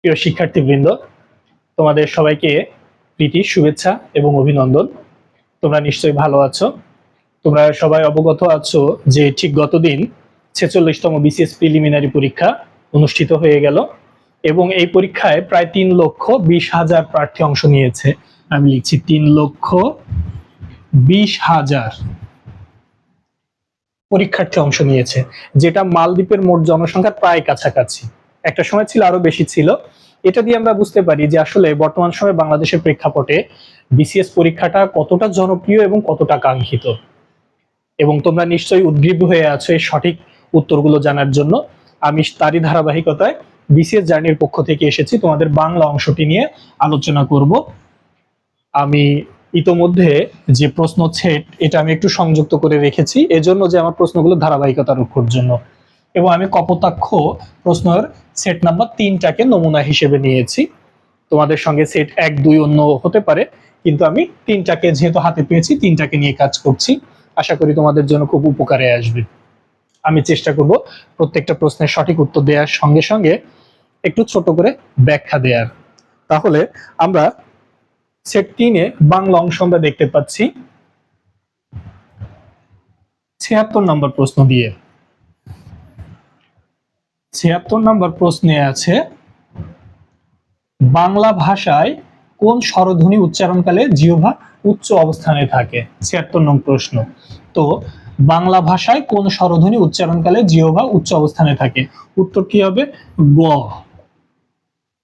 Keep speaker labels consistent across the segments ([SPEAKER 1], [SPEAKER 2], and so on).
[SPEAKER 1] প্রিয় শিক্ষার্থীবৃন্দ, তোমাদের সবাইকে প্রীতি, শুভেচ্ছা এবং অভিনন্দন। তোমরা নিশ্চয়ই ভালো আছো। তোমরা সবাই অবগত আছো যে ঠিক গতদিন 46তম বিসিএস প্রিলিমিনারি পরীক্ষা অনুষ্ঠিত হয়ে গেল এবং এই পরীক্ষায় প্রায় 3,20,000 প্রার্থী অংশ নিয়েছে। আমি লিখছি 3,20,000 পরীক্ষার্থী অংশ নিয়েছে, যেটা মালদ্বীপের মোট জনসংখ্যার প্রায় কাছাকাছি। একটা সময় ছিল আরো বেশি ছিল। এটা দিয়ে আমরা বুঝতে পারি যে আসলে বর্তমান সময়ে বাংলাদেশের প্রেক্ষাপটে বিসিএস পরীক্ষাটা কতটা জনপ্রিয় এবং কতটা কাঙ্ক্ষিত। এবং তোমরা নিশ্চয়ই উদ্গ্রীব হয়ে আছো এই সঠিক উত্তরগুলো জানার জন্য। আমি তারই ধারাবাহিকতায় বিসিএস জার্নির পক্ষ থেকে এসেছি তোমাদের বাংলা অংশটি নিয়ে আলোচনা করব। আমি ইতোমধ্যে যে প্রশ্ন সেট এটা আমি একটু সংযুক্ত করে রেখেছি, এজন্য যে আমার প্রশ্নগুলো ধারাবাহিকতা রক্ষার জন্য। এবং আমি কপোতাক্ষ প্রশ্নের সেট নাম্বার 3টাকে নমুনা হিসেবে নিয়েছি। তোমাদের সঙ্গে সেট 1, 2 অন্য হতে পারে, কিন্তু আমি 3টাকে যেহেতু হাতে পেয়েছি 3টাকে নিয়ে কাজ করছি। আশা করি তোমাদের জন্য খুব উপকারে আসবে। আমি চেষ্টা করব প্রত্যেকটা প্রশ্নের সঠিক উত্তর দেওয়ার সঙ্গে সঙ্গে একটু ছোট করে ব্যাখ্যা দেওয়ার। তাহলে আমরা সেট 3-এ বাংলা অংশ আমরা দেখতে পাচ্ছি 76 নম্বর প্রশ্ন দিয়ে। 76 নম্বর প্রশ্নে আছে, বাংলা ভাষায় কোন স্বরধ্বনি উচ্চারণকালে জিহ্বা উচ্চ অবস্থানে থাকে? 76 নং প্রশ্ন। তো বাংলা ভাষায় কোন স্বরধ্বনি উচ্চারণকালে জিহ্বা উচ্চ অবস্থানে থাকে? উত্তর কি হবে? গ,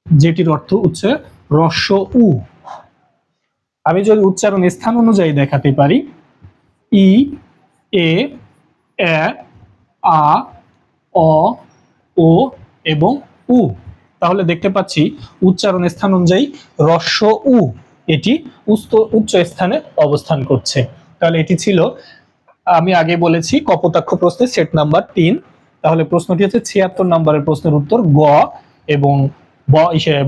[SPEAKER 1] যেটির অর্থ হচ্ছে হ্রস্ব উ। আমি যদি উচ্চারণ স্থান অনুযায়ী দেখাতে পারি, ই, এ, এ, আ, অ, ও এবং উ, তাহলে দেখতে পাচ্ছি উচ্চারণ স্থান অনুযায়ী হ্রস্ব উ এটি উচ্চ স্থানে অবস্থান করছে। তাহলে এটি ছিল, আমি আগে বলেছি, কপোতাক্ষ প্রশ্নের সেট নাম্বার 3। তাহলে প্রশ্নটি হচ্ছে 76 নম্বরের প্রশ্নের উত্তর গ এবং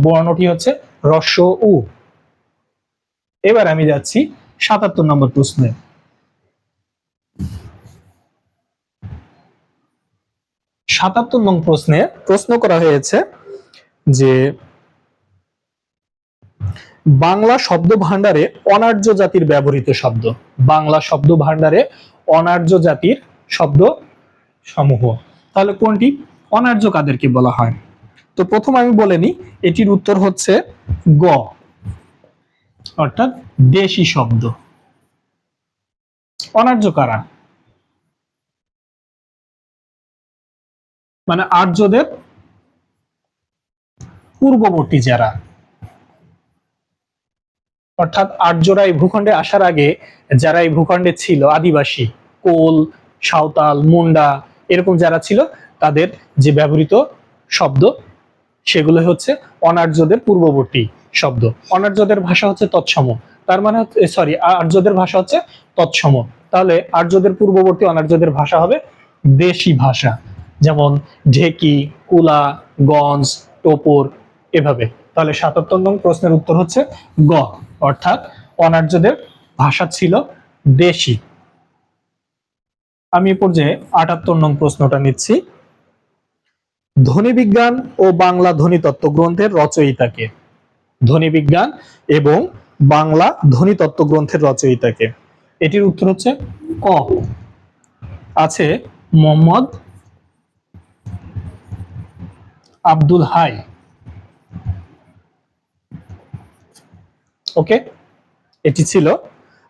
[SPEAKER 1] বর্ণটি হচ্ছে হ্রস্ব উ। এবার আমি যাচ্ছি 77 নম্বর প্রশ্নে। 77 নং প্রশ্নে প্রশ্ন করা হয়েছে যে বাংলা শব্দ ভান্ডারে অনার্য জাতির ব্যবহৃত শব্দ। বাংলা শব্দ ভান্ডারে অনার্য জাতির শব্দ সমূহ, তাহলে কোনটি? অনার্য কাদেরকে বলা হয়? তো প্রথম আমি বলে নিই, এটির উত্তর হচ্ছে গ, অর্থাৎ দেশি শব্দ। অনার্য কারা? মানে আর্যদের পূর্ববর্তী যারা, অর্থাৎ আর্যরা এই ভূখণ্ডে আসার আগে যারা এই ভূখণ্ডে ছিল, আদিবাসী, কোল, সাঁওতাল, মুন্ডা, এরকম যারা ছিল, তাদের যে ব্যবহৃত শব্দ সেগুলো হচ্ছে অনার্যদের পূর্ববর্তী শব্দ। অনার্যদের ভাষা হচ্ছে তৎসম, তার মানে আর্যদের ভাষা হচ্ছে তৎসম। তাহলে আর্যদের পূর্ববর্তী অনার্যদের ভাষা হবে দেশি ভাষা, যেমন ঢেকি, কুলা, গঞ্জ, টোপর, এভাবে। তাহলে 77 নং প্রশ্নের উত্তর হচ্ছে গ, অর্থাৎ অনার্যদের ভাষা ছিল দেশি। আমি পর্যায়ে 78 নং প্রশ্নটা নিচ্ছি। ধ্বনিবিজ্ঞান ও বাংলা ধ্বনিতত্ত্ব গ্রন্থের রচয়িতাকে? ধ্বনিবিজ্ঞান এবং বাংলা ধ্বনিতত্ত্ব গ্রন্থের রচয়িতাকে? এটির উত্তর হচ্ছে ক, আছে মোহাম্মদ আব্দুল হাই। ওকে, এটি ছিল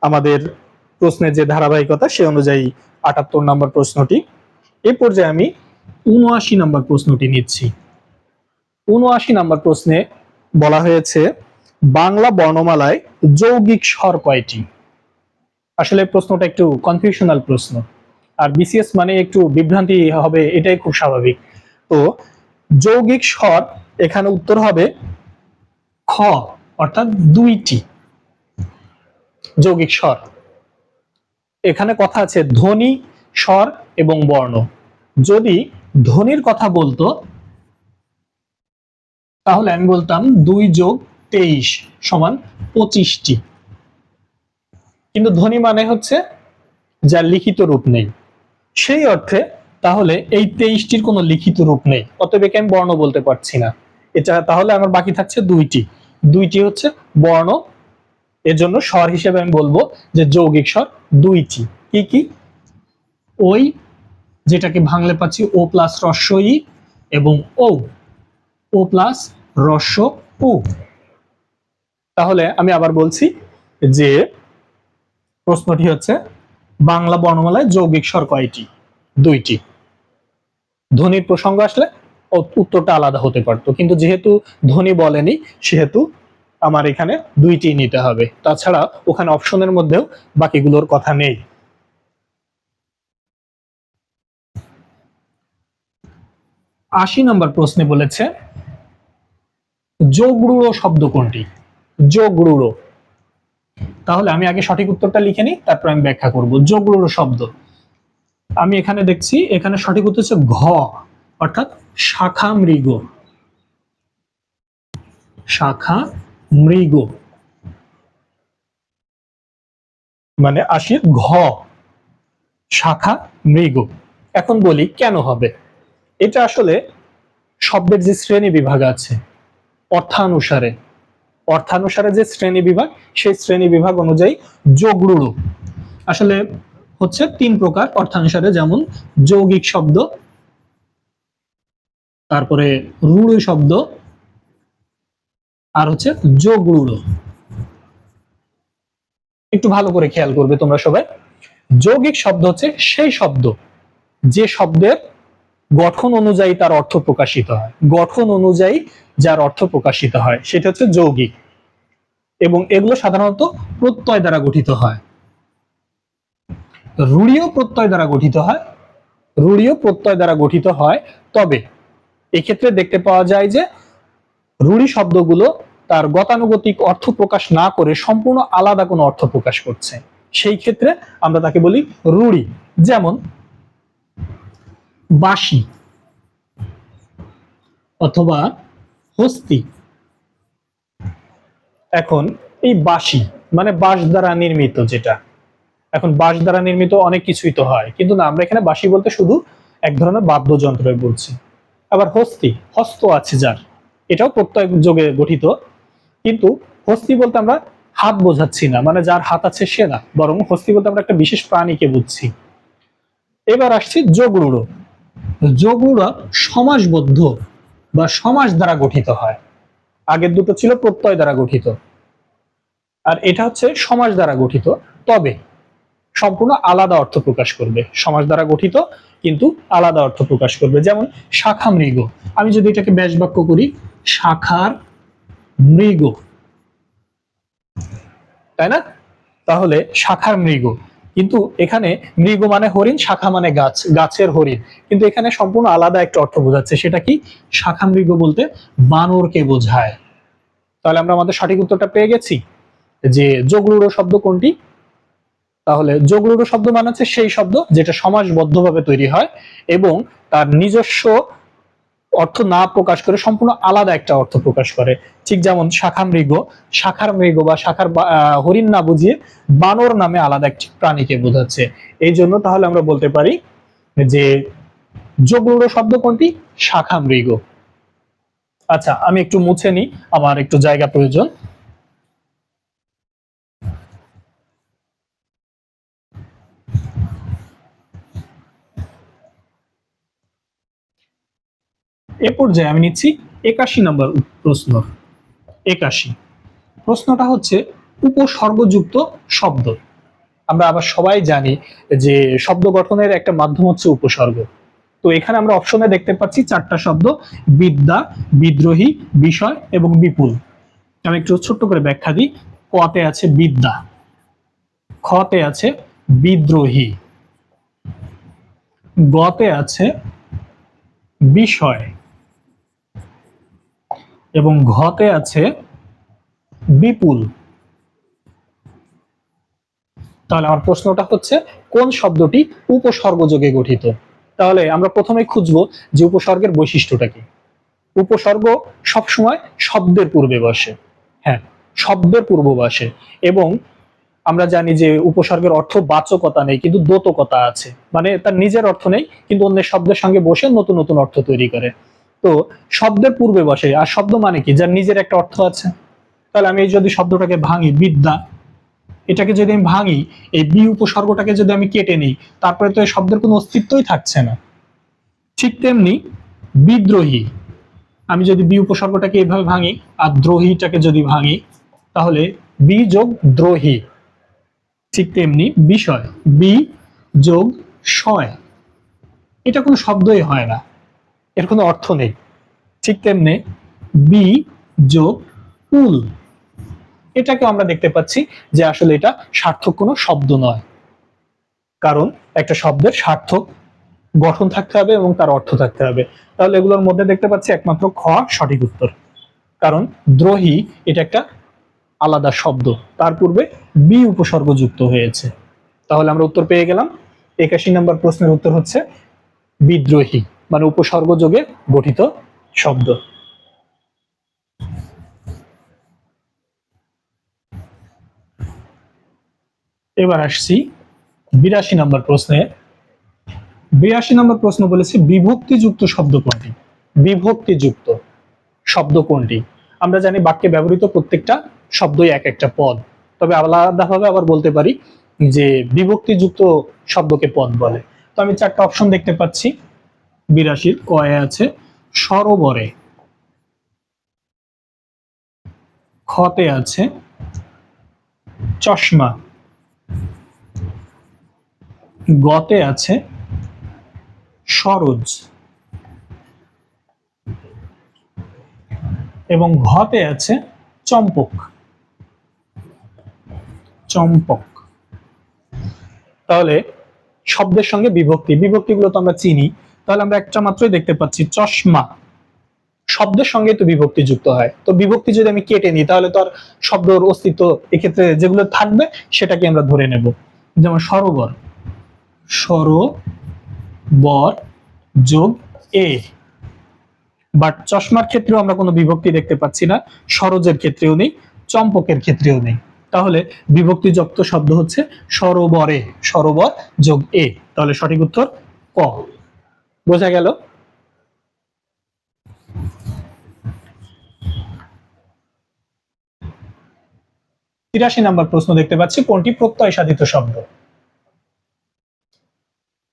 [SPEAKER 1] আমাদের প্রশ্নের যে ধারাবাহিকতা সে অনুযায়ী 78 নম্বর প্রশ্নটি। এই পর্যায়ে আমি 79 নম্বর প্রশ্নটি নিচ্ছি। 79 নম্বর প্রশ্নে বলা হয়েছে, বাংলা বর্ণমালায় যৌগিক স্বর কয়টি? আসলে প্রশ্নটা একটু কনফিউশনাল প্রশ্ন, আর বিসিএস মানে একটু বিভ্রান্তি হবে, এটাই খুব স্বাভাবিক। তো যৌগিক স্বর এখানে উত্তর হবে খ, অর্থাৎ 2টি যৌগিক স্বর। এখানে কথা আছে ধ্বনি, স্বর এবং বর্ণ। যদি ধ্বনির কথা বলতো তাহলে আমি বলতাম 2 + 23 = 25টি, কিন্তু ধ্বনি মানে হচ্ছে যার লিখিত রূপ নেই, সেই অর্থে তাহলে এই 23টির কোনো লিখিত রূপ নেই, অতএব একে আমি বর্ণ বলতে পারছি না। এটা তাহলে আমার বাকি থাকছে দুইটি, দুইটি হচ্ছে বর্ণ। এর জন্য স্বর হিসেবে আমি বলবো যে যৌগিক স্বর দুইটি। কি কি? ওই, যেটাকে ভাঙলে পাচ্ছি ও প্লাস হ্রস্ব ই, এবং ও, ও প্লাস হ্রস্ব উ। তাহলে আমি আবার বলছি যে প্রশ্নটি হচ্ছে বাংলা বর্ণমালায় যৌগিক স্বর কয়টি? দুইটি। ধ্বনির প্রসঙ্গ আসলে উত্তরটা আলাদা হতে পারতো, কিন্তু যেহেতু ধ্বনি বলেনি সেহেতু আমার এখানে দুইটি নিতে হবে। তাছাড়া ওখানে অপশনের মধ্যেও বাকিগুলোর কথা নেই। ৮০ নম্বর প্রশ্নে বলেছে যোগরূঢ় শব্দ কোনটি? যোগরূঢ়। তাহলে আমি আগে সঠিক উত্তরটা লিখে নিই, তারপর আমি ব্যাখ্যা করব। যোগরূঢ় শব্দ আমি এখানে দেখছি, এখানে সঠিক উত্তর হচ্ছে ঘ, অর্থাৎ শাখা মৃগ। শাখা মৃগ মানে ৮০ ঘ, শাখা মৃগ। এখন বলি কেন হবে এটা। আসলে শব্দের যে শ্রেণী বিভাগ আছে অর্থানুসারে, অর্থানুসারে যে শ্রেণী বিভাগ, সেই শ্রেণী বিভাগ অনুযায়ী যোগরূঢ় আসলে হচ্ছে তিন প্রকার অর্থানুসারে, যেমন যৌগিক শব্দ, তারপরে রূঢ় শব্দ, আর হচ্ছে যোগরূঢ়। একটু ভালো করে খেয়াল করবে তোমরা সবাই। যৌগিক শব্দ হচ্ছে সেই শব্দ যে শব্দের গঠন অনুযায়ী তার অর্থ প্রকাশিত হয়, গঠন অনুযায়ী যার অর্থ প্রকাশিত হয় সেটা হচ্ছে যৌগিক, এবং এগুলো সাধারণত প্রত্যয় দ্বারা গঠিত হয়। রূঢ় প্রত্যয় দ্বারা গঠিত হয়, রূঢ় প্রত্যয় দ্বারা গঠিত হয়। তবে এক্ষেত্রে দেখতে পাওয়া যায় যে রূঢ় শব্দগুলো তার গতানুগতিক অর্থ প্রকাশ না করে সম্পূর্ণ আলাদা কোনো অর্থ প্রকাশ করছে, সেই ক্ষেত্রে আমরা তাকে বলি রূঢ়। যেমন বাঁশি অথবা হস্তি। এখন এই বাঁশি মানে বাঁশ দ্বারা নির্মিত, যেটা এখন বাঁশ দ্বারা নির্মিত অনেক কিছুই তো হয়, কিন্তু না, আমরা এখানে বাঁশি বলতে শুধু এক ধরনের বাদ্যযন্ত্র বলছি। আবার হস্তি, হস্ত আছে যার, এটাও প্রত্যয় যোগে গঠিত, কিন্তু হস্তি বলতে আমরা হাত বোঝাচ্ছি না, মানে যার হাত আছে সে না, বরং হস্তি বলতে আমরা একটা বিশেষ প্রাণীকে বুঝছি। এবার আসছি যোগরূঢ়। যোগরূঢ় সমাসবদ্ধ বা সমাস দ্বারা গঠিত হয়। আগের দুটো ছিল প্রত্যয় দ্বারা গঠিত, আর এটা হচ্ছে সমাস দ্বারা গঠিত, তবে সম্পূর্ণ আলাদা অর্থ প্রকাশ করবে। সমাস দ্বারা গঠিত কিন্তু আলাদা অর্থ প্রকাশ করবে। যেমন শাখা মৃগ, আমি যদি এটাকে ব্যাস বাক্য করি, শাখার মৃগ, তাই না? তাহলে শাখার মৃগ, কিন্তু এখানে মৃগ মানে হরিণ, শাখা মানে গাছ, গাছের হরিণ, কিন্তু এখানে সম্পূর্ণ আলাদা একটা অর্থ বোঝাচ্ছে। সেটা কি? শাখা মৃগ বলতে বানরকে বোঝায়। তাহলে আমরা আমাদের সঠিক উত্তরটা পেয়ে গেছি যে যোগরূঢ় শব্দ কোনটি। তাহলে যোগরূঢ় শব্দ মানে হচ্ছে সেই শব্দ যেটা সমাসবদ্ধভাবে তৈরি হয় এবং তার নিজস্ব অর্থ না প্রকাশ করে সম্পূর্ণ আলাদা একটা অর্থ প্রকাশ করে। ঠিক যেমন শাখা মৃগ, শাখার মৃগ বা শাখার হরিণ না বুঝিয়ে বানর নামে আলাদা একটি প্রাণীকে বোঝাচ্ছে। এই জন্য তাহলে আমরা বলতে পারি যে যোগরূঢ় শব্দ কোনটি? শাখা মৃগ। আচ্ছা, আমি একটু মুছে নিই, আমার একটু জায়গা প্রয়োজন। এ পর্যায়ে আমি নিচ্ছি ৮১ নম্বর প্রশ্ন। ৮১ প্রশ্নটা হচ্ছে উপসর্গযুক্ত শব্দ। আমরা আবার সবাই জানি যে শব্দ গঠনের একটা মাধ্যম হচ্ছে উপসর্গ। তো এখানে আমরা অপশনে দেখতে পাচ্ছি চারটা শব্দ: বিদ্যা, বিদ্রোহী, বিষয় এবং বিপুল। আমি একটু ছোট্ট করে ব্যাখ্যা দিই। কতে আছে বিদ্যা, খতে আছে বিদ্রোহী, গতে আছে বিষয় এবং ঘতে আছে বিপুল। তাহলে আমার প্রশ্নটা হচ্ছে কোন শব্দটি উপসর্গ যোগে গঠিত? তাহলে আমরা প্রথমে খুঁজবো যে উপসর্গের বৈশিষ্ট্যটা কি। উপসর্গ সবসময় শব্দের পূর্বে বসে, হ্যাঁ, শব্দের পূর্ব বসে, এবং আমরা জানি যে উপসর্গের অর্থ বাচকতা নেই কিন্তু দ্যোতকতা আছে, মানে তার নিজের অর্থ নেই কিন্তু অন্যের শব্দের সঙ্গে বসে নতুন নতুন অর্থ তৈরি করে। তো শব্দের পূর্বে বসে, আর শব্দ মানে কি, যার নিজের একটা অর্থ আছে। তাহলে আমি যদি শব্দটাকে ভাঙি, বিদ্যা, এটাকে যদি আমি ভাঙি, এই বি উপসর্গটাকে যদি আমি কেটে নিই, তারপরে তো এই শব্দের কোনো অস্তিত্বই থাকছে না। ঠিক তেমনি বিদ্রোহী, আমি যদি বি উপসর্গটাকে এইভাবে ভাঙি আর দ্রোহীটাকে যদি ভাঙি, তাহলে বি যোগ দ্রোহী। ঠিক তেমনি বিষয়, বি যোগ শয়, এটা কোনো শব্দই হয় না, এর কোনো অর্থ নেই। ঠিক তেমনি বি যোগ কুল, এটাকে আমরা দেখতে পাচ্ছি যে আসলে এটা সার্থক কোনো শব্দ নয়, কারণ একটা শব্দের সার্থক গঠন থাকতে হবে এবং তার অর্থ থাকতে হবে। তাহলে এগুলোর মধ্যে দেখতে পাচ্ছি একমাত্র খ সঠিক উত্তর, কারণ দ্রোহী এটা একটা আলাদা শব্দ, তার পূর্বে বি উপসর্গ যুক্ত হয়েছে। তাহলে আমরা উত্তর পেয়ে গেলাম। 81 নম্বর প্রশ্নের উত্তর হচ্ছে বিদ্রোহী, মানে উপসর্গ যোগে গঠিত শব্দ। এবার আসছি 82 নম্বর প্রশ্নে। 82 নম্বর প্রশ্ন বলেছে বিভক্তিযুক্ত শব্দ কোনটি? বিভক্তিযুক্ত শব্দ কোনটি? আমরা জানি বাক্যে ব্যবহৃত প্রত্যেকটা শব্দই এক একটা পদ, তবে আলাদাভাবে আবার বলতে পারি যে বিভক্তিযুক্ত শব্দকে পদ বলে। তো আমি চারটা অপশন দেখতে পাচ্ছি। 82 কয়ে আছে সরোবরে, খতে আছে চশমা, গতে আছে সরোজ এবং ঘতে আছে চম্পক। চম্পক। তাহলে শব্দের সঙ্গে বিভক্তি, বিভক্তিগুলো তো আমরা চিনি, তাহলে আমরা একটা মাত্রই দেখতে পাচ্ছি চশমা, শব্দের সঙ্গে তো বিভক্তি যুক্ত হয়, তো বিভক্তি যদি আমি কেটে নিই তাহলে তো আর শব্দের অস্তিত্ব, এক্ষেত্রে যেগুলো থাকবে সেটাকে আমরা ধরে নেব। যেমন সরোবর, সরোবর যোগ এ, বাট চশমার ক্ষেত্রেও আমরা কোনো বিভক্তি দেখতে পাচ্ছি না, সরোজের ক্ষেত্রেও নেই, চম্পকের ক্ষেত্রেও নেই। তাহলে বিভক্তিযুক্ত শব্দ হচ্ছে সরোবরে, সরোবর যোগ এ। তাহলে সঠিক উত্তর ক। বোঝা গেল? 83 নম্বর প্রশ্ন দেখতে পাচ্ছি, কোনটি প্রত্যয় সাধিত শব্দ?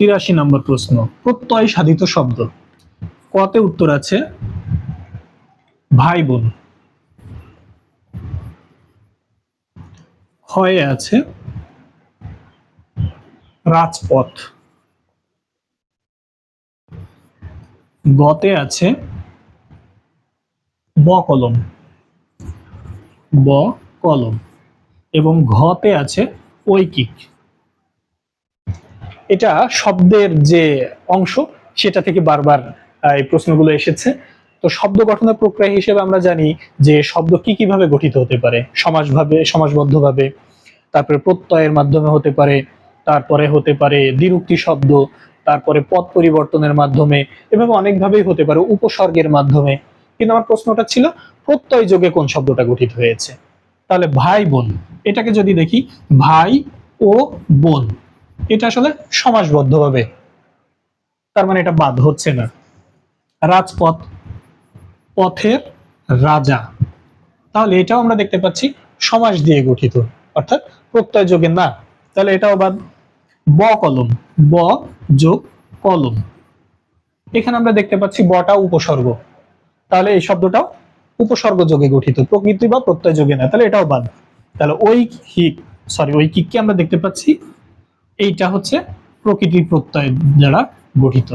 [SPEAKER 1] 83 নম্বর প্রশ্ন, প্রত্যয় সাধিত শব্দ। কতে উত্তর আছে ভাই বোন, ক্ষয়ে আছে রাজপথ, গতে আছে ব কলম, ব কলম এবং ঘতে আছে ঐকিক। এটা শব্দের যে অংশ সেটা থেকে বারবার এই প্রশ্নগুলো এসেছে। তো শব্দ গঠনের প্রক্রিয়া হিসেবে আমরা জানি যে শব্দ কি কিভাবে গঠিত হতে পারে, সমাসভাবে, সমাসবদ্ধভাবে, তারপরে প্রত্যয়ের মাধ্যমে হতে পারে, তারপরে হতে পারে দ্বিরুক্তি শব্দ, তারপরে পদ পরিবর্তনের মাধ্যমে, এভাবে অনেকভাবেই হতে পারে, উপসর্গের মাধ্যমে। কিন্তু আমার প্রশ্নটা ছিল প্রত্যয় যোগে কোন শব্দটা গঠিত হয়েছে। তাহলে ভাই বোন, এটাকে যদি দেখি ভাই ও বোন, এটা আসলে সমাসবদ্ধভাবে, তার মানে এটা বাদ হচ্ছে না। রাজপথ, পথের রাজা, তাহলে এটাও আমরা দেখতে পাচ্ছি সমাস দিয়ে গঠিত, অর্থাৎ প্রত্যয় যোগে না, তাহলে এটাও বাদ। ব কলম, ব যোগ কলম, এখানে আমরা দেখতে পাচ্ছি বটা উপসর্গ, তাহলে এই শব্দটাও উপসর্গ যোগে গঠিত, প্রকৃতি বা প্রত্যয় যোগে না, তাহলে এটাও বাদ। তাহলে ঐকিককে আমরা দেখতে পাচ্ছি এইটা হচ্ছে প্রকৃতি প্রত্যয় দ্বারা গঠিত।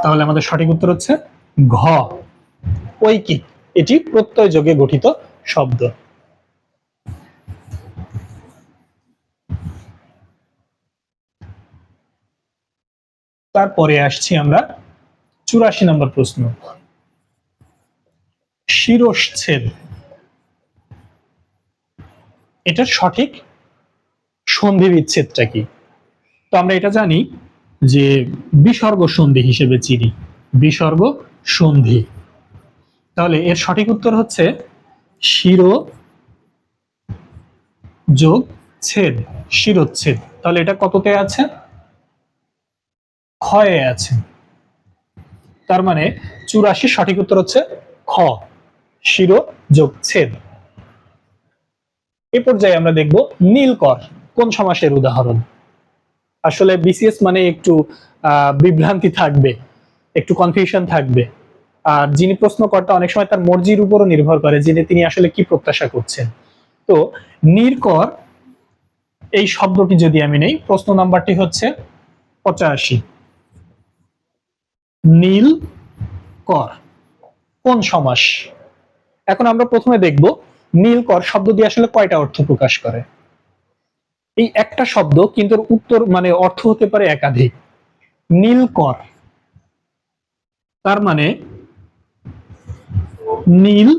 [SPEAKER 1] তাহলে আমাদের সঠিক উত্তর হচ্ছে ঘ, ঐকিক, এটি প্রত্যয় যোগে গঠিত শব্দ। তারপরে আসছি আমরা 84 নম্বর প্রশ্ন, শিরশ্ছেদ, এটার সঠিক সন্ধি বিচ্ছেদটা কি? তো আমরা এটা জানি যে বিসর্গ সন্ধি হিসেবে চিনি, বিসর্গ সন্ধি। তাহলে এর সঠিক উত্তর হচ্ছে শির যোগ ছেদ, শিরোচ্ছেদ। তাহলে এটা কততে আছে? ক্ষয়ে আছে। তার মানে 84 সঠিক উত্তর হচ্ছে খ, শিরো যোগ ছেদ। এ পর্যায়ে আমরা দেখব নীলকর কোন সমাসের উদাহরণ। আসলে বিসিএস মানে একটু বিভ্রান্তি থাকবে, একটু কনফিউশন থাকবে। আর যিনি প্রশ্নকর্তা অনেক সময় তার মর্জির উপরও নির্ভর করে যে তিনি আসলে কি প্রত্যাশা করছেন। তো নীলকর এই শব্দটি যদি আমি নেই, প্রশ্ন নাম্বারটি হচ্ছে 85। নীল কর কোন সমাস? এখন আমরা প্রথমে দেখব নীলকর শব্দ দিয়ে আসলে কয়টা অর্থ প্রকাশ করে। এই একটা শব্দ কিন্তু উত্তর মানে অর্থ হতে পারে একাধিক। নীলকর তার মানে নীল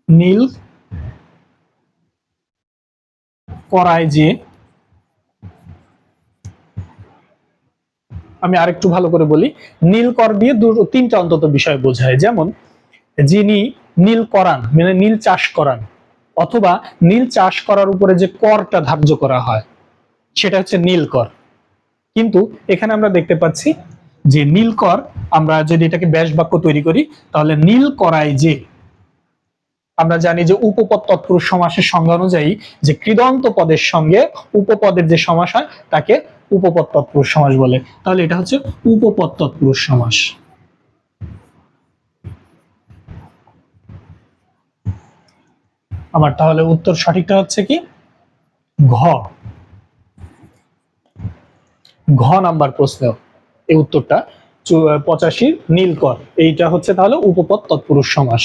[SPEAKER 1] নীল করায় যে, আমি আরেকটু ভালো করে বলি, নীলকর দিয়ে তিনটা অন্তত বিষয় বোঝায়। যেমন যিনি নীল করান মানে নীল চাষ করান, অথবা নীল চাষ করার উপরে যে করটা ধার্য করা হয় সেটা হচ্ছে নীলকর। কিন্তু এখানে আমরা দেখতে পাচ্ছি যে নীলকর, আমরা যদি এটাকে ব্যাস বাক্য তৈরি করি তাহলে নীল করায় যে, আমরা জানি যে উপপদ তৎপুরুষ সমাসের সংজ্ঞা অনুযায়ী যে কৃদন্ত পদের সঙ্গে উপপদের যে সমাস হয় তাকে উপপদ তৎপুরুষ সমাস বলে। তাহলে এটা হচ্ছে উপপদ তৎপুরুষ সমাস। আমার তাহলে উত্তর সঠিকটা হচ্ছে কি ঘ। ঘ নাম্বার প্রশ্ন এই উত্তরটা 85 নীলকর, এইটা হচ্ছে তাহলে উপপদ তৎপুরুষ সমাস।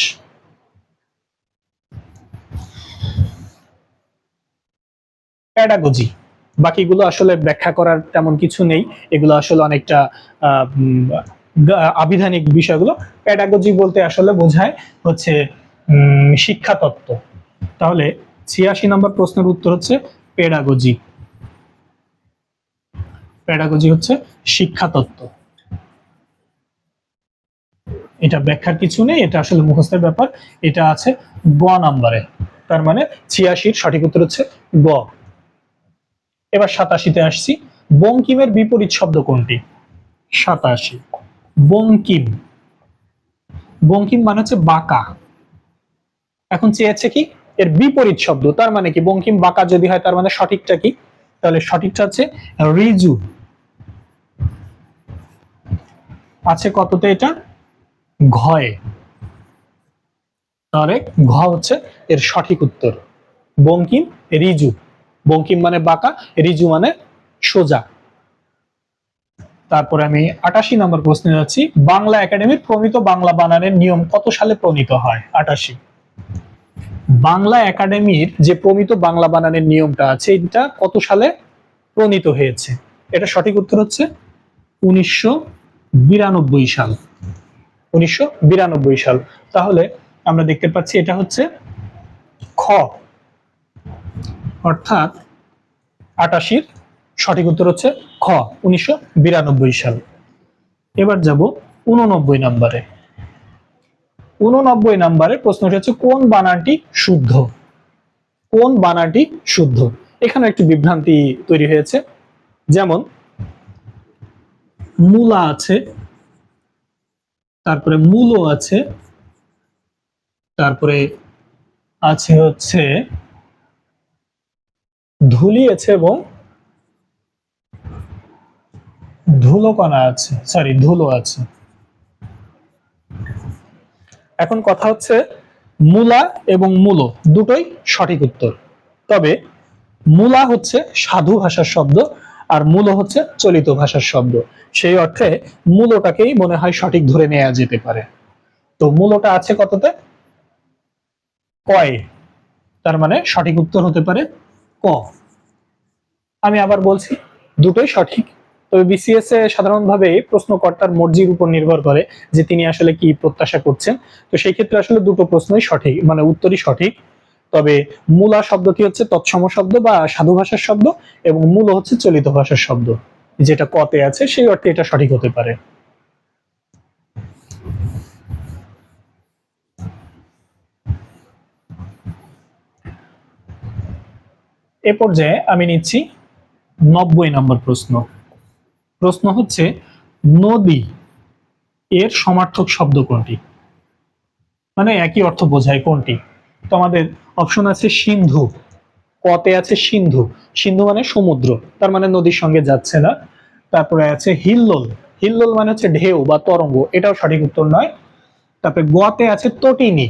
[SPEAKER 1] প্যাডাগজি, বাকিগুলো আসলে ব্যাখ্যা করার তেমন কিছু নেই, এগুলো আসলে অনেকটা আবিধানিক বিষয়গুলো। প্যাডাগজি বলতে আসলে বোঝায় হচ্ছে শিক্ষা তত্ত্ব। তাহলে 86 নম্বর প্রশ্নের উত্তর হচ্ছে প্যাডাগজি। প্যাডাগজি হচ্ছে শিক্ষা তত্ত্ব। এটা ব্যাখ্যার কিছু নেই, এটা আসলে মুখস্থের ব্যাপার। এটা আছে গ নাম্বারে, তার মানে 86 সঠিক উত্তর হচ্ছে গ। এবার 87-তে আসছি, বঙ্কিমের বিপরীত শব্দ কোনটি? 87 বঙ্কিম। বঙ্কিম মানে হচ্ছে বাঁকা। এখন চেয়েছে কি এর বিপরীত শব্দ, তার মানে কি বঙ্কিম বাঁকা যদি হয় তার মানে সঠিকটা কি? তাহলে সঠিকটা হচ্ছে ঋজু। আছে কততে এটা? ঘয়ে। তাহলে ঘ হচ্ছে এর সঠিক উত্তর। বঙ্কিম ঋজু, বঙ্কিম মানে বাঁকা, ঋজু মানে সোজা। তারপরে আমি 88 নম্বর প্রশ্নে যাচ্ছি, বাংলা একাডেমির প্রমিত বাংলা বানানের নিয়ম কত সালে প্রণীত হয়? 88 বাংলা একাডেমির যে প্রমিত বাংলা বানানের নিয়মটা আছে এটা কত সালে প্রণীত হয়েছে? এটা সঠিক উত্তর হচ্ছে 1992 সাল। 1992 সাল। তাহলে আমরা দেখতে পাচ্ছি এটা হচ্ছে খ, অর্থাৎ 88 সঠিক উত্তর হচ্ছে খ, 1992 সাল। এবার যাব 89 নম্বরে। 89 নম্বরের প্রশ্নটি হচ্ছে কোন বানানটি শুদ্ধ? কোন বানানটি শুদ্ধ? এখানে একটি বিভ্রান্তি তৈরি হয়েছে। যেমন মূলা আছে, তারপরে মূলো আছে, তারপরে আছে হচ্ছে ধুলি আছে এবং ধুলোকণা আছে, সরি ধুলো আছে। এখন কথা হচ্ছে মূলা এবং মূলো দুটোই সঠিক উত্তর, তবে মূলা হচ্ছে সাধু ভাষার শব্দ আর মূলো হচ্ছে চলিত ভাষার শব্দ। সেই অর্থে মূলোটাকেই মনে হয় সঠিক ধরে নেওয়া যেতে পারে। তো মূলোটা আছে কততে? কয়ে, তার মানে সঠিক উত্তর হতে পারে ক। আমি আবার বলছি দুটোই সঠিক, তবে বিসিএস এ সাধারণভাবে প্রশ্নকর্তার মর্জির উপর নির্ভর করে যে তিনি আসলে কি প্রত্যাশা করছেন। তো সেই ক্ষেত্রে আসলে দুটো প্রশ্নই সঠিক, মানে উত্তরই সঠিক। তবে মূলা শব্দটি হচ্ছে তৎসম শব্দ বা সাধু ভাষার শব্দ, এবং মূল হচ্ছে চলিত ভাষার শব্দ, যেটা কতে আছে সেই অর্থে এটা সঠিক হতে পারে। এ পর্যায়ে আমি নিচ্ছি 90 নম্বর প্রশ্ন। প্রশ্ন হচ্ছে নদী এর সমার্থক শব্দ কোনটি? মানে একই অর্থ বোঝায় কোনটি? তো আমাদের অপশন আছে সিন্ধু, কতে আছে সিন্ধু, সিন্ধু মানে সমুদ্র, তার মানে নদীর সঙ্গে যাচ্ছে না। তারপরে আছে হিল্লোল, হিল্লোল মানে হচ্ছে ঢেউ বা তরঙ্গ, এটাও সঠিক উত্তর নয়। তারপরে গতে আছে তটিনী,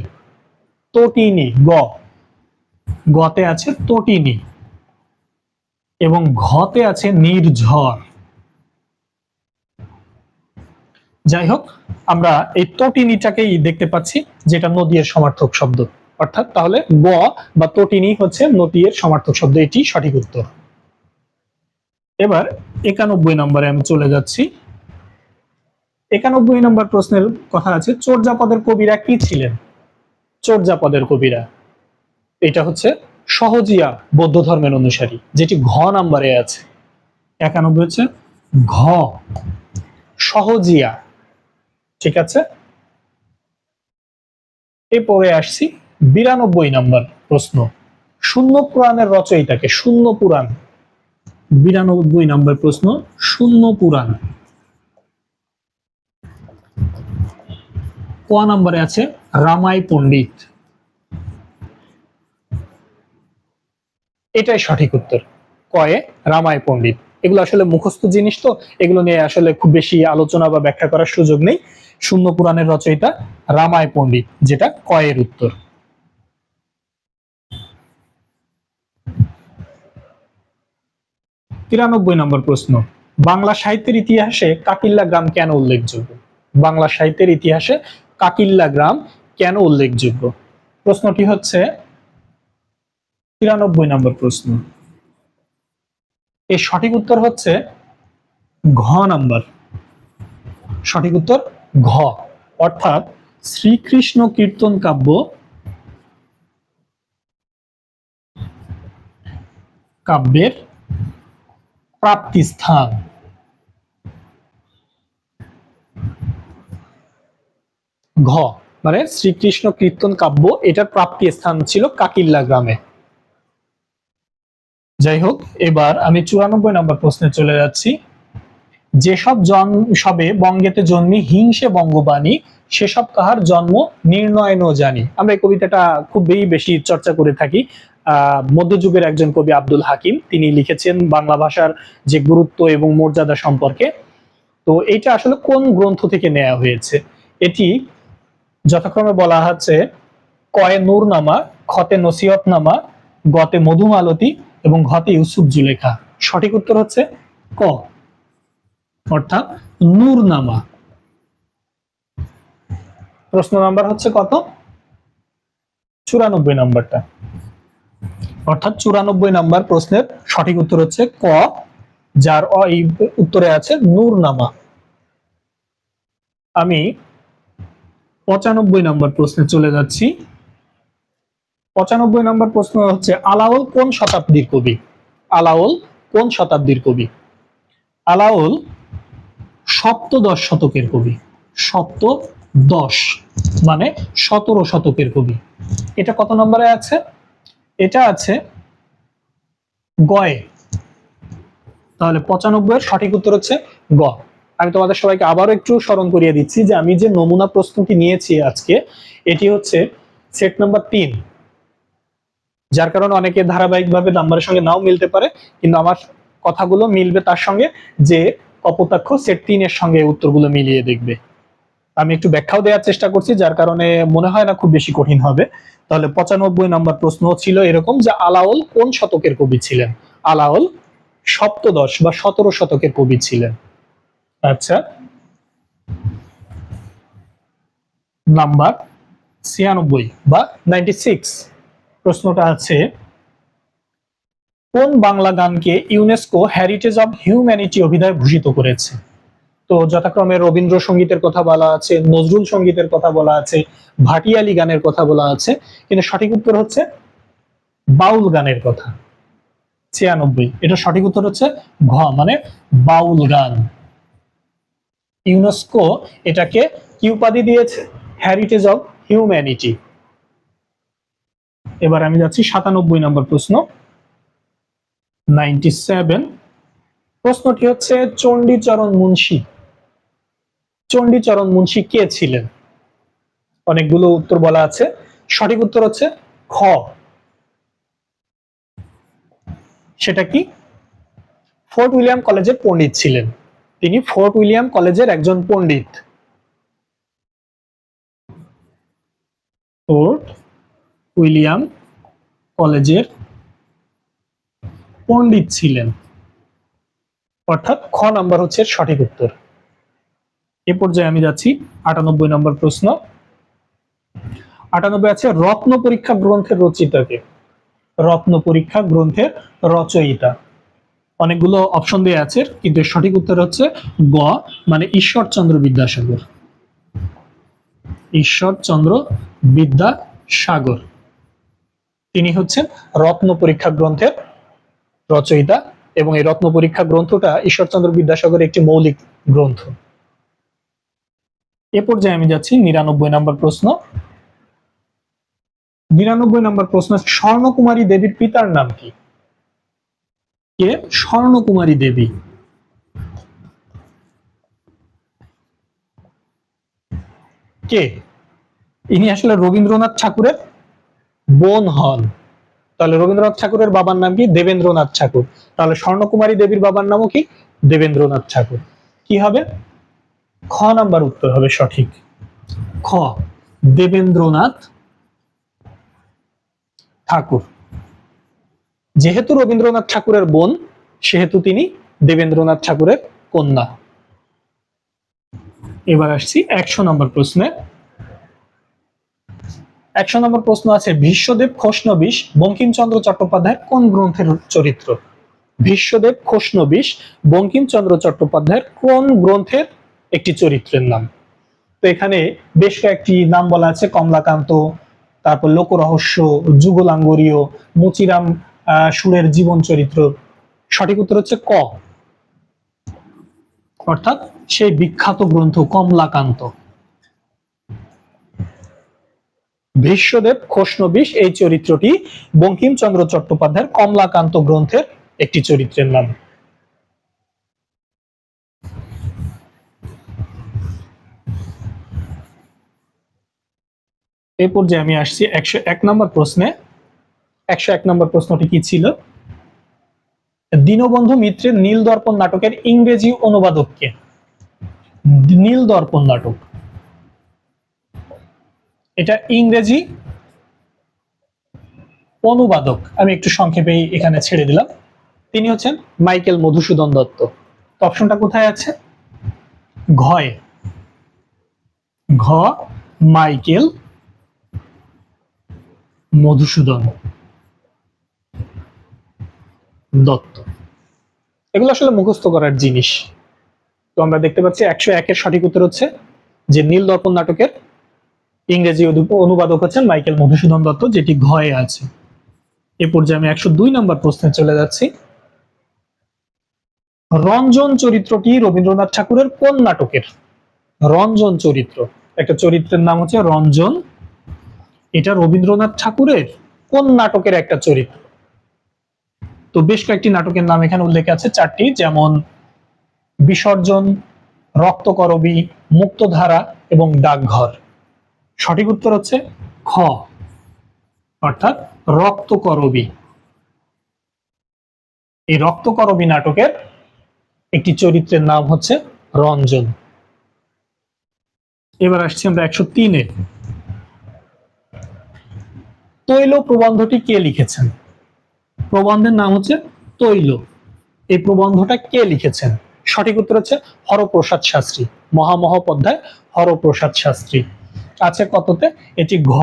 [SPEAKER 1] তটিনী গতে আছে তটিনী, এবং ঘতে আছে নির্ঝর। যাই হোক, আমরা এই তটিনীটাকেই দেখতে পাচ্ছি যেটা নদী এর সমার্থক শব্দ, অর্থাৎ তাহলে গ বা তটিনী হচ্ছে নদী এর সমার্থক শব্দ, এটি সঠিক উত্তর। এবার 91 নম্বরে আমি চলে যাচ্ছি। 91 নম্বর প্রশ্নের কথা আছে, চর্যাপদের কবিরা কি ছিলেন? চর্যাপদের কবিরা, এটা হচ্ছে সহজিয়া বৌদ্ধ ধর্মের অনুসারী, যেটি ঘ নাম্বারে আছে। 91 হচ্ছে ঘ, সহজিয়া। ঠিক আছে, এরপরে আসছি 92 নম্বর প্রশ্ন, শূন্য পুরাণের রচয়িতাকে? শূন্য পুরাণ, 92 নম্বর প্রশ্ন, শূন্য পুরাণ ক নম্বরে আছে রামাই পণ্ডিত, এটাই সঠিক উত্তর, কয়ে রামাই পণ্ডিত। এগুলো আসলে মুখস্থ জিনিস, তো এগুলো নিয়ে আসলে খুব বেশি আলোচনা বা ব্যাখ্যা করার সুযোগ নেই। শূন্য পুরাণের রচয়িতা রামাই পণ্ডিত, যেটা কয়ের উত্তর। 93 নম্বর প্রশ্ন, বাংলা সাহিত্যের ইতিহাসে কাকিল্লা গ্রাম কেন উল্লেখযোগ্য? বাংলা সাহিত্যের ইতিহাসে কাকিল্লা গ্রাম কেন উল্লেখযোগ্য? প্রশ্নটি হচ্ছে 93 নম্বর প্রশ্ন, এর সঠিক উত্তর হচ্ছে ঘ নাম্বার, সঠিক উত্তর ঘ, অর্থাৎ শ্রীকৃষ্ণ কীর্তন কাব্যের প্রাপ্তি স্থান। ঘ মানে শ্রীকৃষ্ণ কীর্তন কাব্য, এটার প্রাপ্তি স্থান ছিল কাকিল্লা গ্রামে। যাই হোক, এবার আমি 94 নম্বর প্রশ্নে চলে যাচ্ছি। যেসব সবে বঙ্গেতে জন্মি হিংসে বঙ্গবাণী, সেসব কাহার জন্ম নির্ণয় ন জানি। আমরা এই কবিতাটা খুবই বেশি চর্চা করে থাকি। মধ্যযুগের একজন কবি আব্দুল হাকিম, তিনি লিখেছেন বাংলা ভাষার যে গুরুত্ব এবং মর্যাদা সম্পর্কে। তো এইটা আসলে কোন গ্রন্থ থেকে নেওয়া হয়েছে? এটি যথাক্রমে বলা হচ্ছে কয়ে নূরনামা, খতে নসিহতনামা, গতে মধুমালতী এবং ঘতে ইউসুফ জুলেখা। সঠিক উত্তর হচ্ছে ক, অর্থাৎ নূরনামা। প্রশ্ন নাম্বার হচ্ছে কত? 94 নাম্বারটা, অর্থাৎ 94 নাম্বার প্রশ্নের সঠিক উত্তর হচ্ছে ক, যার এই উত্তরে আছে নূরনামা। আমি 95 নম্বর প্রশ্নে চলে যাচ্ছি। 95 নম্বর প্রশ্ন হচ্ছে, আলাওল কোন শতাব্দীর কবি? আলাওল কোন শতাব্দীর কবি? আলাওল সপ্তদশ শতকের কবি, সপ্তদশ মানে 17 শতকের কবি। এটা কত নম্বরে আছে? এটা আছে গয়ে, তাহলে 95 এর সঠিক উত্তর হচ্ছে গ। আমি তোমাদের সবাইকে আবারও একটু স্মরণ করিয়ে দিচ্ছি যে আমি যে নমুনা প্রশ্নটি নিয়েছি আজকে, এটি হচ্ছে সেট নাম্বার 3, যার কারণে অনেকে ধারাবাহিকভাবে নাম্বারের সঙ্গে নাও মিলতে পারে, কিন্তু আমার কথাগুলো মিলবে তার সঙ্গে যে কপোতাক্ষ সেট 3 এর সঙ্গে উত্তরগুলো মিলিয়ে দেখবে। আমি একটু ব্যাখ্যাও দেওয়ার চেষ্টা করছি, যার কারণে মনে হয় না খুব বেশি কঠিন হবে। তাহলে 95 নম্বর প্রশ্ন ছিল এরকম যে আলাওল কোন শতকের কবি ছিলেন? আলাওল সপ্তদশ বা 17 শতকের কবি ছিলেন। আচ্ছা, নাম্বার 96 বা 96 প্রশ্নটা আছে, কোন বাংলা গানকে ইউনেস্কো হেরিটেজ অব হিউম্যানিটি অভিধায় ভূষিত করেছে? তো যথাক্রমে রবীন্দ্রসঙ্গীতের কথা বলা আছে, নজরুল সঙ্গীতের কথা বলা আছে, ভাটিয়ালি গানের কথা বলা আছে, কিন্তু সঠিক উত্তর হচ্ছে বাউল গানের কথা। 96, এটা সঠিক উত্তর হচ্ছে ঘ মানে বাউল গান। ইউনেস্কো এটাকে কি উপাধি দিয়েছে? Heritage of humanity. এবার আমি যাচ্ছি 97 নম্বর প্রশ্ন, 97। প্রশ্নটি হচ্ছে চণ্ডীচরণ মুন্সী। চণ্ডীচরণ মুন্সী কে ছিলেন? অনেকগুলো উত্তর বলা আছে, সঠিক উত্তর হচ্ছে খ। সেটা কি? ফোর্ট উইলিয়াম কলেজের পণ্ডিত ছিলেন। তিনি ফোর্ট উইলিয়াম কলেজের একজন পণ্ডিত। ফোর্ট উইলিয়াম কলেজের পণ্ডিত ছিলেন, অর্থাৎ খ নাম্বার হচ্ছে সঠিক উত্তর। এ পর্যায়ে আমি যাচ্ছি 98 নম্বর প্রশ্ন। 98 আছে রত্ন পরীক্ষা গ্রন্থের রচয়িতাকে। রত্ন পরীক্ষা গ্রন্থের রচয়িতা। অনেকগুলো অপশন দেওয়া আছে, কিন্তু সঠিক উত্তর হচ্ছে গ, মানে ঈশ্বরচন্দ্র বিদ্যাসাগর। ঈশ্বরচন্দ্র বিদ্যাসাগর তিনি হচ্ছেন রত্ন পরীক্ষা গ্রন্থের রচয়িতা, এবং এই রত্ন পরীক্ষা গ্রন্থটা ঈশ্বরচন্দ্র বিদ্যাসাগরের একটি মৌলিক গ্রন্থ। এ পর্যায়ে আমি যাচ্ছি 99 নম্বর প্রশ্ন। 99 নম্বর প্রশ্ন, স্বর্ণকুমারী দেবীর পিতার নাম কি? কে স্বর্ণকুমারী দেবী? কে? ইনি আসলে রবীন্দ্রনাথ ঠাকুরের বোন হন। তাহলে রবীন্দ্রনাথ ঠাকুরের বাবার নাম কি? দেবেন্দ্রনাথ ঠাকুর। তাহলে স্বর্ণকুমারী দেবীর বাবার নামও কি? দেবেন্দ্রনাথ ঠাকুর। কি হবে? খ নাম্বার উত্তর হবে সঠিক। খ, দেবেন্দ্রনাথ ঠাকুর। যেহেতু রবীন্দ্রনাথ ঠাকুরের বোন, সেহেতু তিনি দেবেন্দ্রনাথ ঠাকুরের কন্যা। এবার আসছি 100 নম্বর প্রশ্নে। 100 নম্বর প্রশ্ন আছে, ভীষ্মদেব খোশনবিশ বঙ্কিমচন্দ্র চট্টোপাধ্যায়ের কোন গ্রন্থের চরিত্র? ভীষ্মদেব খোশনবিশ বঙ্কিমচন্দ্র চট্টোপাধ্যায়ের কোন গ্রন্থের একটি চরিত্রের নাম? তো এখানে বেশ কয়েকটি নাম বলা আছে, কমলাকান্ত, তারপর লোকরহস্য, যুগলাঙ্গরীয়, মুচিরাম সুরের জীবন চরিত্র। সঠিক উত্তর হচ্ছে ক, অর্থাৎ সেই বিখ্যাত গ্রন্থ কমলাকান্ত। ভীষ্মদেব খোশনবিশ এই চরিত্রটি বঙ্কিমচন্দ্র চট্টোপাধ্যায়ের কমলাকান্ত গ্রন্থের একটি চরিত্রের নাম। এই পর্যায়ে আমি আসছি 101 নম্বর প্রশ্নে। 101 নম্বর প্রশ্নটি কি ছিল? দীনবন্ধু মিত্রের নীলদর্পণ নাটকের ইংরেজি অনুবাদক কে? নীলদর্পণ নাটক, এটা ইংরেজি অনুবাদক আমি একটু সংক্ষেপে এখানে ছেড়ে দিলাম। তিনি হচ্ছেন মাইকেল মধুসূদন দত্ত। তো অপশনটা কোথায় আছে? ঘয়ে। ঘ, মাইকেল মধুসূদন দত্ত। এগুলো আসলে মুখস্থ করার জিনিস। তো আমরা দেখতে পাচ্ছি 101-এর সঠিক উত্তর হচ্ছে যে নীলদর্পণ নাটকের ইংরেজি অনুবাদক হচ্ছেন মাইকেল মধুসূদন দত্ত, যেটি ঘয়ে আছে। এ পর্যায়ে আমি 102 নম্বর প্রশ্নে চলে যাচ্ছি। রঞ্জন চরিত্রটি রবীন্দ্রনাথ ঠাকুরের কোন নাটকের? রঞ্জন চরিত্র, একটা চরিত্রের নাম হচ্ছে রঞ্জন, এটা রবীন্দ্রনাথ ঠাকুরের কোন নাটকের একটা চরিত্র? তো বেশ কয়েকটি নাটকের নাম এখানে উল্লেখ আছে, 4টি, যেমন বিসর্জন, রক্তকরবী, মুক্তধারা এবং ডাকঘর। সঠিক উত্তর হচ্ছে খ, অর্থাৎ রক্তকরবী। এই রক্তকরবী নাটকের একটি চরিত্রের নাম হচ্ছে রঞ্জন। এবার আসছি আমরা 103-এ। তৈল প্রবন্ধটি কে লিখেছেন? প্রবন্ধের নাম হচ্ছে তৈল। এই প্রবন্ধটা কে লিখেছেন? সঠিক উত্তর হচ্ছে হরপ্রসাদ শাস্ত্রী, মহামহোপাধ্যায় হরপ্রসাদ শাস্ত্রী। আছে কততে? এটি ঘ,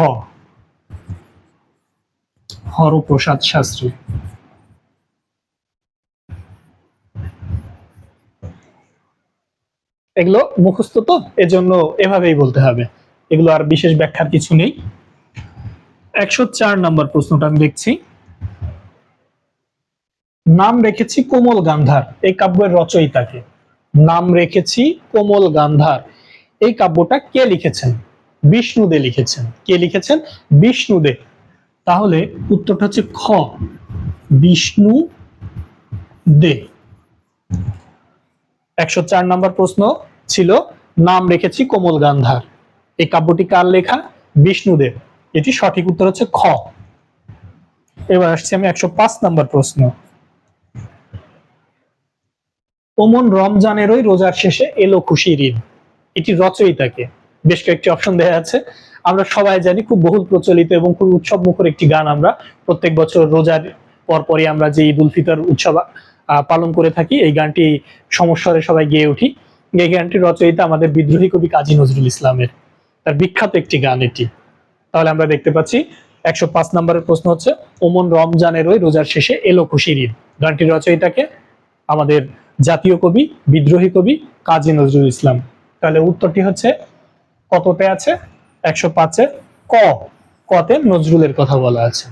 [SPEAKER 1] হরপ্রসাদ শাস্ত্রী। এগুলো মুখস্থ, তো এজন্য এভাবেই বলতে হবে, এগুলো আর বিশেষ ব্যাখ্যার কিছু নেই। 104 নম্বর প্রশ্নটা আমি দেখছি। নাম রেখেছি কোমল গান্ধার এই কাব্যের রচয়িতাকে। নাম রেখেছি কোমল গান্ধার এই কাব্যটা কে লিখেছেন? বিষ্ণু দে লিখেছেন। কে লিখেছেন? বিষ্ণু দে। তাহলে উত্তরটা হচ্ছে খ, বিষ্ণু দে। 104 নম্বর প্রশ্ন ছিল নাম রেখেছি কোমল গান্ধার। এই কাব্যটি কার লেখা? বিষ্ণুদেব। এটি সঠিক উত্তর হচ্ছে খ। এবার আসছি আমি 105 নম্বর প্রশ্ন। ওমন রমজানেরই রোজার শেষে এলো খুশির ঈদ। এটি রচয়িতাকে। বেশ কয়েকটি অপশন দেওয়া আছে। আমরা সবাই জানি খুব বহুল প্রচলিত এবং খুব উৎসব মুখর একটি গান। আমরা প্রত্যেক বছর রোজার পরপরই আমরা যে ঈদ উল ফিতর উৎসব পালন করে থাকি, এই গানটি সমস্বরে সবাই গেয়ে উঠি। এই গানটির রচয়িতা আমাদের বিদ্রোহী কবি কাজী নজরুল ইসলামের, তার বিখ্যাত একটি গান এটি। তাহলে আমরা দেখতে পাচ্ছি 105 নম্বরের প্রশ্ন হচ্ছে ওমন রমজানেরই রোজার শেষে এলো খুশির ঈদ। গানটির রচয়িতাকে? আমাদের জাতীয় কবি, বিদ্রোহী কবি কাজী নজরুল ইসলাম। তাহলে উত্তরটি হচ্ছে কততে আছে? 105-এ ক। কতে নজরুলের কথা বলা আছে।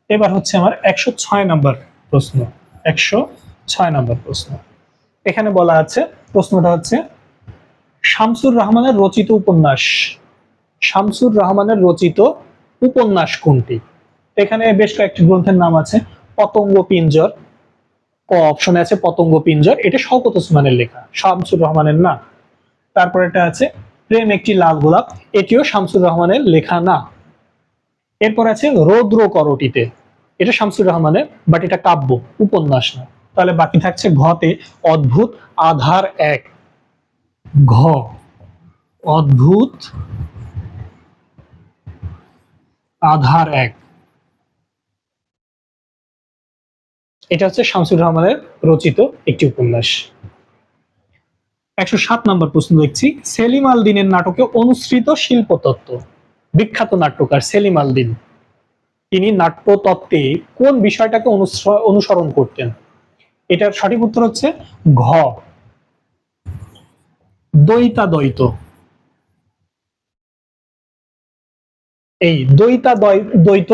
[SPEAKER 1] এবার হচ্ছে আমার 106 নম্বর প্রশ্ন। 106 নম্বর প্রশ্ন। এখানে বলা আছে, প্রশ্নটা হচ্ছে শামসুর রহমানের রচিত উপন্যাস, শামসুর রহমানের রচিত উপন্যাস কোনটি? এখানে বেশ কয়েকটি গ্রন্থের নাম আছে। পতঙ্গ পিঞ্জর, ক অপশনে আছে পতঙ্গ পিঞ্জর, এটা শওকত ওসমানের লেখা, শামসুর রহমানের না। তারপর এটা আছে প্রেম একটি লাল গোলাপ, এটিও শামসুর রহমানের লেখা না। এরপর আছে রৌদ্র করটিতে, এটা শামসুর রহমানের, বাট এটা কাব্য, উপন্যাস না। তাহলে বাকি থাকছে ঘতে অদ্ভুত আধার এক। ঘ অদ্ভুত আধার এক, এটা হচ্ছে শামসুর রহমানের রচিত একটি উপন্যাস। 107 নম্বর প্রশ্ন দেখছি, সেলিম আল দীনের নাটকে অনুসৃত শিল্পতত্ত্ব। বিখ্যাত নাট্যকার সেলিম আল দীন, তিনি নাট্যতত্ত্বে কোন বিষয়টাকে অনুসরণ করতেন? এটার সঠিক উত্তর হচ্ছে ঘ দ্বৈতাদ্বৈত। এই দ্বৈত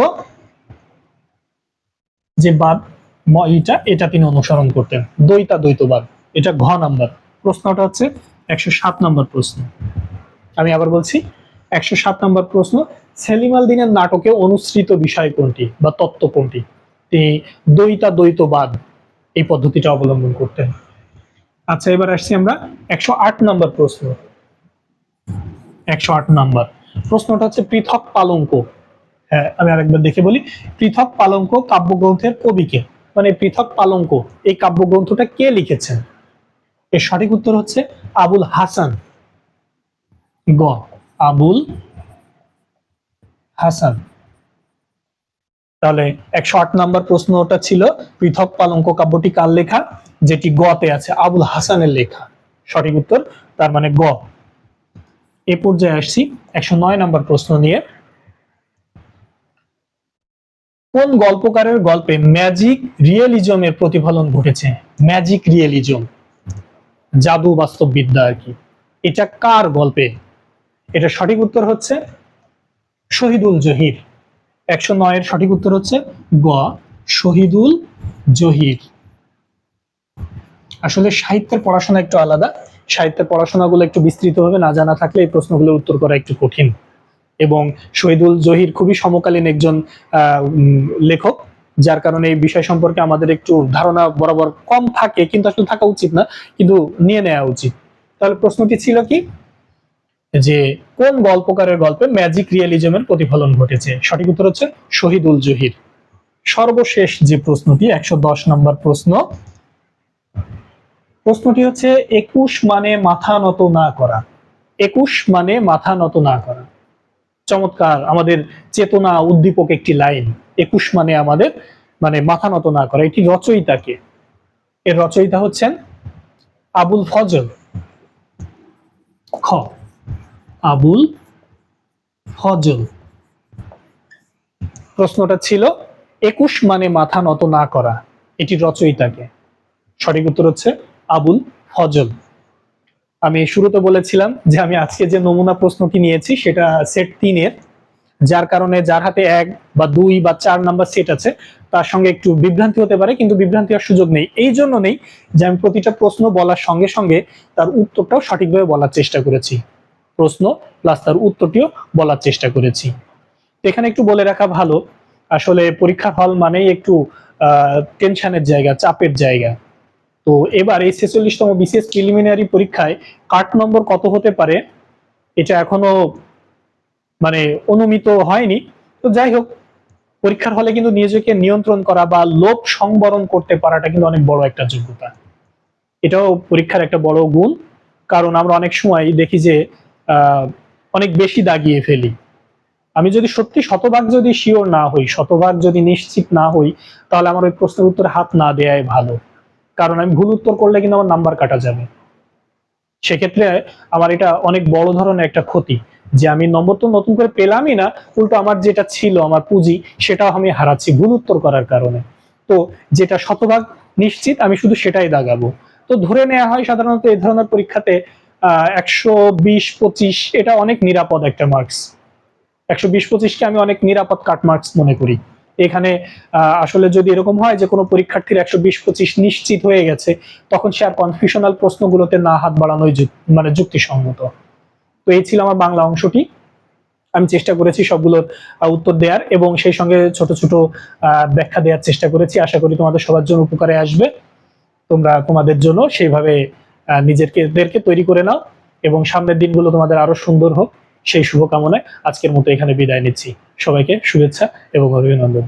[SPEAKER 1] যে বাদ এটা তিনি অনুসরণ করতেন, দ্বৈতবাদ। এটা ঘ নাম্বার। প্রশ্নটা হচ্ছে 107 নম্বর প্রশ্ন। আমি আবার বলছি, 107 নম্বর প্রশ্ন, সেলিম আল দীনের নাটকে অনুসৃত বিষয় কোনটি বা তত্ত্ব কোনটি? তিনি দ্বৈতবাদ এই পদ্ধতিটা অবলম্বন করতেন। আচ্ছা, এবার আসছি আমরা 108 নম্বর প্রশ্ন। 108 নম্বর প্রশ্নটা হচ্ছে পৃথক পালঙ্ক। হ্যাঁ, আমি আরেকবার দেখে বলি, পৃথক পালঙ্ক কাব্যগ্রন্থের কবিকে, মানে পৃথক পালঙ্ক এই কাব্যগ্রন্থটা কে লিখেছেন? এর সঠিক উত্তর হচ্ছে আবুল হাসান। গ আবুল হাসান। তাহলে 108 নম্বর প্রশ্নটা ছিল পৃথক পালঙ্ক কাব্যটি কার লেখা, যেটি গতে আছে আবুল হাসানের লেখা। সঠিক উত্তর তার মানে গ। এ পর্যায়ে আসছি 109 নম্বর প্রশ্ন নিয়ে। কোন গল্পকারের গল্পে ম্যাজিক রিয়েলিজমের প্রতিফলন ঘটেছে? ম্যাজিক রিয়েলিজম, জাদু বাস্তব বিদ্যা আর কি, এটা কার গল্পে? এটা সঠিক উত্তর হচ্ছে শহীদুল জহির। 109 এর সঠিক উত্তর হচ্ছে গ শহীদুল জহির। আসলে সাহিত্যের পড়াশোনা একটু আলাদা, সাহিত্যের পড়াশোনাগুলো একটু বিস্তৃতভাবে না জানা থাকলে এই প্রশ্নগুলোর উত্তর করা একটু কঠিন। এবং শহীদুল জহির খুবই সমকালীন একজন লেখক, যার কারণে এই বিষয় সম্পর্কে আমাদের একটু ধারণা বরাবর কম থাকে, কিন্তু আসলে থাকা উচিত না, কিন্তু নিয়ে নেওয়া উচিত। তাহলে প্রশ্নটি ছিল কি, যে কোন গল্পকারের গল্পে ম্যাজিক রিয়েলিজমের প্রতিফলন ঘটেছে? সঠিক উত্তর হচ্ছে শহীদুল জহির। সর্বশেষ যে প্রশ্নটি 110 নম্বর প্রশ্ন, প্রশ্নটি হচ্ছে 21 মানে মাথা নত না করা। 21 মানে মাথা নত না করা, চমৎকার আমাদের চেতনা উদ্দীপক একটি লাইন। 21 মানে আমাদের মানে মাথা নত না করা, এটি রচয়িতাকে? এর রচয়িতা হচ্ছেন আবুল ফজল। খ আবুল ফজল। প্রশ্নটা ছিল 21 মানে মাথা নত না করা, এটি রচয়িতাকে? সঠিক উত্তর হচ্ছে আবুল ফজল। আমি শুরুতে বলেছিলাম যে আমি আজকে যে নমুনা প্রশ্নটি নিয়েছি সেটা সেট 3 এর, যার কারণে যার হাতে 1 বা 2 বা 4 নাম্বার সেট আছে তার সঙ্গে একটু বিভ্রান্তি হতে পারে, কিন্তু বিভ্রান্তি হওয়ার সুযোগ নেই। এই জন্য নেই যে আমি প্রতিটা প্রশ্ন বলার সঙ্গে সঙ্গে তার উত্তরটাও সঠিকভাবে বলার চেষ্টা করেছি। প্রশ্ন প্লাস তার উত্তরটিও বলার চেষ্টা করেছি। তো এখানে একটু বলে রাখা ভালো, আসলে পরীক্ষার হল মানেই একটু টেনশনের জায়গা, চাপের জায়গা। তো এবার এই 46তম বিসিএস প্রিলিমিনারি পরীক্ষায় কাট নম্বর কত হতে পারে এটা এখনো মানে অনুমিত হয়নি। তো যাই হোক, পরীক্ষার হলে কিন্তু নিজেকে নিয়ন্ত্রণ করা বা লোভ সংবরণ করতে পারাটা কিন্তু অনেক বড় একটা যোগ্যতা। এটাও পরীক্ষার একটা বড় গুণ, কারণ আমরা অনেক সময় দেখি যে অনেক বেশি দাগিয়ে ফেলি। আমি যদি সত্যি শতভাগ যদি শিওর না হই, শতভাগ যদি নিশ্চিত না হই, তাহলে আমার ওই প্রশ্নের উত্তরে হাত না দেওয়াই ভালো, কারণ আমি ভুল উত্তর করলে কিন্তু আমার নাম্বার কাটা যাবে। সেক্ষেত্রে আমার এটা অনেক বড় ধরনের একটা ক্ষতি, যে আমি নম্বর তো নতুন করে পেলামই না, উল্টো আমার যেটা ছিল আমার পুঁজি সেটাও আমি হারাচ্ছি ভুল উত্তর করার কারণে। তো যেটা শতভাগ নিশ্চিত আমি শুধু সেটাই দাগাবো। তো ধরে নেওয়া হয় সাধারণত এই ধরনের পরীক্ষাতে 120-25 এটা অনেক নিরাপদ একটা মার্কস। 120-25কে আমি অনেক নিরাপদ কাট মার্কস মনে করি। এখানে আসলে যদি এরকম হয় যে কোনো পরীক্ষার্থীর 120-25 নিশ্চিত হয়ে গেছে, তখন সে আর কনফিউশনাল প্রশ্নগুলোতে না হাত বাড়ানোই মানে যুক্তিসঙ্গত। তো এই ছিল আমার বাংলা অংশটি। আমি চেষ্টা করেছি সবগুলোর উত্তর দেওয়ার, এবং সেই সঙ্গে ছোট ছোট ব্যাখ্যা দেওয়ার চেষ্টা করেছি। আশা করি তোমাদের সবার জন্য উপকারে আসবে। তোমরা তোমাদের জন্য সেইভাবে নিজেদেরকে তৈরি করে নাও, এবং সামনের দিনগুলো তোমাদের আরো সুন্দর হোক সেই শুভকামনায় আজকের মতো এখানে বিদায় নিচ্ছি। সবাইকে শুভেচ্ছা এবং অভিনন্দন।